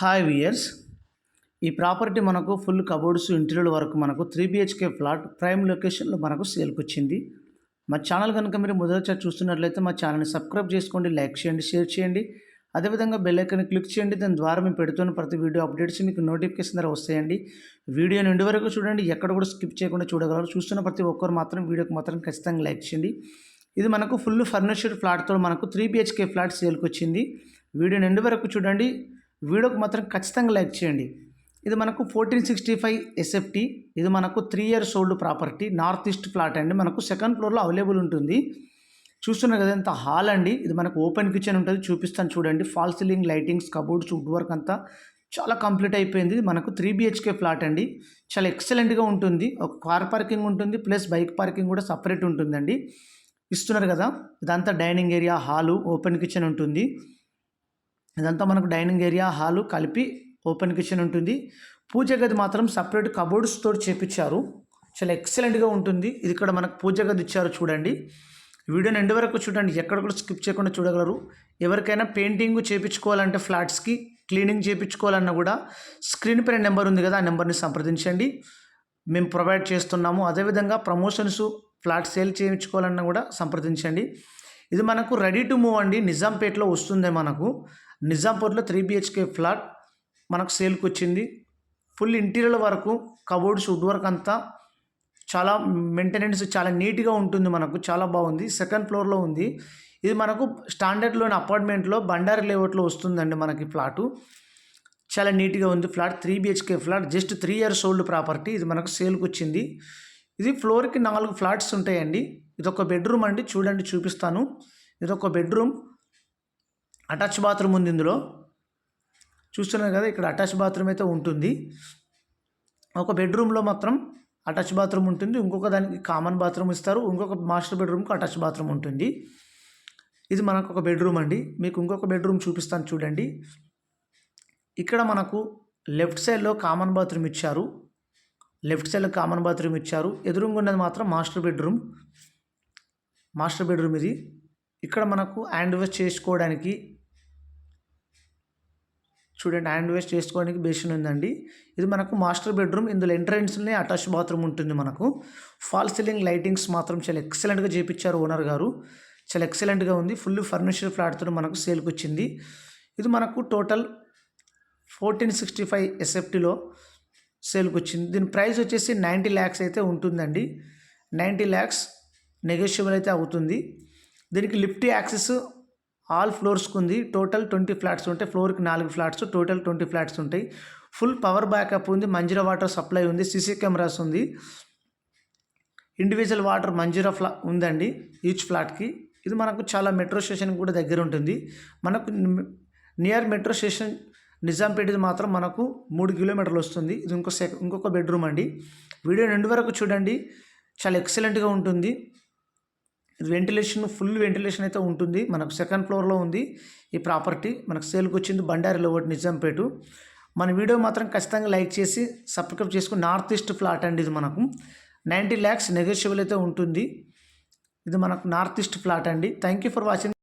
Hi viewers, ఈ property మనకు full cupboards interior వరకు మనకు 3 BHK ఫ్లాట్ ప్రైమ్ లొకేషన్లో మనకు సేల్కి వచ్చింది. మా ఛానల్ కనుక మీరు మొదటిసారి చూస్తున్నట్లయితే మా ఛానల్ని సబ్స్క్రైబ్ చేసుకోండి, లైక్ చేయండి, షేర్ చేయండి. అదేవిధంగా బెల్ ఐకాన్ క్లిక్ చేయండి. దాని ద్వారా మేము పెడుతున్న ప్రతి వీడియో అప్డేట్స్ మీకు నోటిఫికేషన్ ద్వారా వస్తాయండి. వీడియో నుండి వరకు చూడండి, ఎక్కడ కూడా స్కిప్ చేయకుండా చూడగలరు. చూస్తున్న ప్రతి ఒక్కరు మాత్రం వీడియోకి మాత్రం ఖచ్చితంగా లైక్ చేయండి. ఇది మనకు ఫుల్ ఫర్నిచర్డ్ ఫ్లాట్తో మనకు 3 BHK ఫ్లాట్ సేల్కి వచ్చింది. వీడియో నుండి వరకు చూడండి, వీడియోకి మాత్రం ఖచ్చితంగా లైక్ చేయండి. ఇది మనకు 1465 SFT. ఇది మనకు 3 years old property, north east flat అండి. మనకు సెకండ్ ఫ్లోర్లో అవైలబుల్ ఉంటుంది. చూస్తున్నారు కదా, ఇంత హాల్ అండి. ఇది మనకు ఓపెన్ కిచెన్ ఉంటుంది, చూపిస్తాను చూడండి. Fall ceiling, lightings, cupboards, wood work అంతా చాలా కంప్లీట్ అయిపోయింది. మనకు 3 BHK ఫ్లాట్ అండి. చాలా ఎక్సలెంట్గా ఉంటుంది. ఒక కార్ పార్కింగ్ ఉంటుంది, ప్లస్ బైక్ పార్కింగ్ కూడా సపరేట్ ఉంటుందండి. ఇస్తున్నారు కదా, ఇదంతా dining area, hall, open kitchen ఉంటుంది. ఇదంతా మనకు డైనింగ్ ఏరియా, హాలు కలిపి ఓపెన్ కిచెన్ ఉంటుంది. పూజ గది మాత్రం సపరేట్ కబోర్డ్స్ తోటి చేపించారు. చాలా ఎక్సలెంట్గా ఉంటుంది. ఇది ఇక్కడ మనకు పూజ గది ఇచ్చారు చూడండి. వీడియోని ఎండ్ వరకు చూడండి, ఎక్కడ కూడా స్కిప్ చేయకుండా చూడగలరు. ఎవరికైనా పెయింటింగ్ చేయించుకోవాలంటే, ఫ్లాట్స్కి క్లీనింగ్ చేయించుకోవాలన్నా కూడా స్క్రీన్ పైన నెంబర్ ఉంది కదా, ఆ నెంబర్ని సంప్రదించండి. మేము ప్రొవైడ్ చేస్తున్నాము. అదేవిధంగా ప్రమోషన్స్, ఫ్లాట్ సేల్ చేయించుకోవాలన్నా కూడా సంప్రదించండి. ఇది మనకు రెడీ టు మూవ్ అండి. నిజాంపేటలో వస్తుంది. మనకు నిజాంపేటలో 3 BHK ఫ్లాట్ మనకు సేల్కి వచ్చింది. ఫుల్ ఇంటీరియర్ వరకు కబోర్డ్స్, వుడ్ వర్క్ అంతా చాలా మెయింటెనెన్స్ చాలా నీట్గా ఉంటుంది. మనకు చాలా బాగుంది. సెకండ్ ఫ్లోర్లో ఉంది. ఇది మనకు స్టాండర్డ్లోని అపార్ట్మెంట్లో బండారి లేఅవుట్లో వస్తుందండి మనకి ఫ్లాటు. చాలా నీట్గా ఉంది flat. 3 BHK flat, just 3 years old property. ఇది మనకు సేల్కి వచ్చింది. ఇది ఫ్లోర్కి 4 ఫ్లాట్స్ ఉంటాయండి. ఇదొక బెడ్రూమ్ అండి, చూడండి చూపిస్తాను. ఇదొక బెడ్రూమ్, అటాచ్ బాత్రూమ్ ఉంది ఇందులో. చూస్తున్నారు కదా, ఇక్కడ అటాచ్ బాత్రూమ్ అయితే ఉంటుంది. ఒక బెడ్రూమ్లో మాత్రం అటాచ్ బాత్రూమ్ ఉంటుంది, ఇంకొక దానికి కామన్ బాత్రూమ్ ఇస్తారు, ఇంకొక మాస్టర్ బెడ్రూమ్కి అటాచ్ బాత్రూమ్ ఉంటుంది. ఇది మనకు ఒక బెడ్రూమ్ అండి. మీకు ఇంకొక బెడ్రూమ్ చూపిస్తాను చూడండి. ఇక్కడ మనకు లెఫ్ట్ సైడ్లో కామన్ బాత్రూమ్ ఇచ్చారు. ఎదురుగా ఉన్నది మాత్రం మాస్టర్ బెడ్రూమ్ ఇది. ఇక్కడ మనకు హ్యాండ్ వాష్ చేసుకోవడానికి చూడండి, హ్యాండ్ వాష్ చేసుకోవడానికి బేసిన్ ఉందండి. ఇది మనకు మాస్టర్ బెడ్రూమ్. ఇందులో ఎంట్రన్స్లోనే అటాచ్ బాత్రూమ్ ఉంటుంది. మనకు ఫాల్ సీలింగ్, లైటింగ్స్ మాత్రం చాలా ఎక్సలెంట్గా చేయించారు ఓనర్ గారు. చాలా ఎక్సలెంట్గా ఉంది. ఫుల్ ఫర్నిచర్ ఫ్లాట్తో మనకు సేల్కి వచ్చింది. ఇది మనకు టోటల్ 1465 SFTలో సేల్కి వచ్చింది. దీని ప్రైస్ వచ్చేసి 90 lakhs అయితే ఉంటుందండి. 90 lakhs నెగోషియబుల్ అయితే అవుతుంది. దీనికి లిఫ్ట్ యాక్సెస్ ఆల్ ఫ్లోర్స్కి ఉంది. టోటల్ 20 ఫ్లాట్స్ ఉంటాయి. ఫ్లోర్కి 4 ఫ్లాట్స్, టోటల్ 20 ఫ్లాట్స్ ఉంటాయి. ఫుల్ పవర్ బ్యాకప్ ఉంది. మంజీరా వాటర్ సప్లై ఉంది. CC కెమెరాస్ ఉంది. ఇండివిజువల్ వాటర్ మంజీరా ఉందండి ఈచ్ ఫ్లాట్కి. ఇది మనకు చాలా మెట్రో స్టేషన్ కూడా దగ్గర ఉంటుంది. మనకు నియర్ మెట్రో స్టేషన్ నిజాంపేట మాత్రం మనకు 3 kilometers వస్తుంది. ఇది ఇంకొక బెడ్రూమ్ అండి. వీడియో ఎండ్ వరకు చూడండి, చాలా ఎక్సలెంట్గా ఉంటుంది. వెంటిలేషన్, ఫుల్ వెంటిలేషన్ అయితే ఉంటుంది. మనకు సెకండ్ ఫ్లోర్లో ఉంది ఈ ప్రాపర్టీ. మనకు సేల్కి వచ్చింది బండారి లేఅవుట్, నిజాంపేట. మన వీడియో మాత్రం ఖచ్చితంగా లైక్ చేసి సబ్స్క్రైబ్ చేసుకుని. నార్త్ ఈస్ట్ ఫ్లాట్ అండి. ఇది మనకు 90 lakhs నెగోషియబుల్ అయితే ఉంటుంది. ఇది మనకు నార్త్ ఈస్ట్ ఫ్లాట్ అండి. Thank you for watching.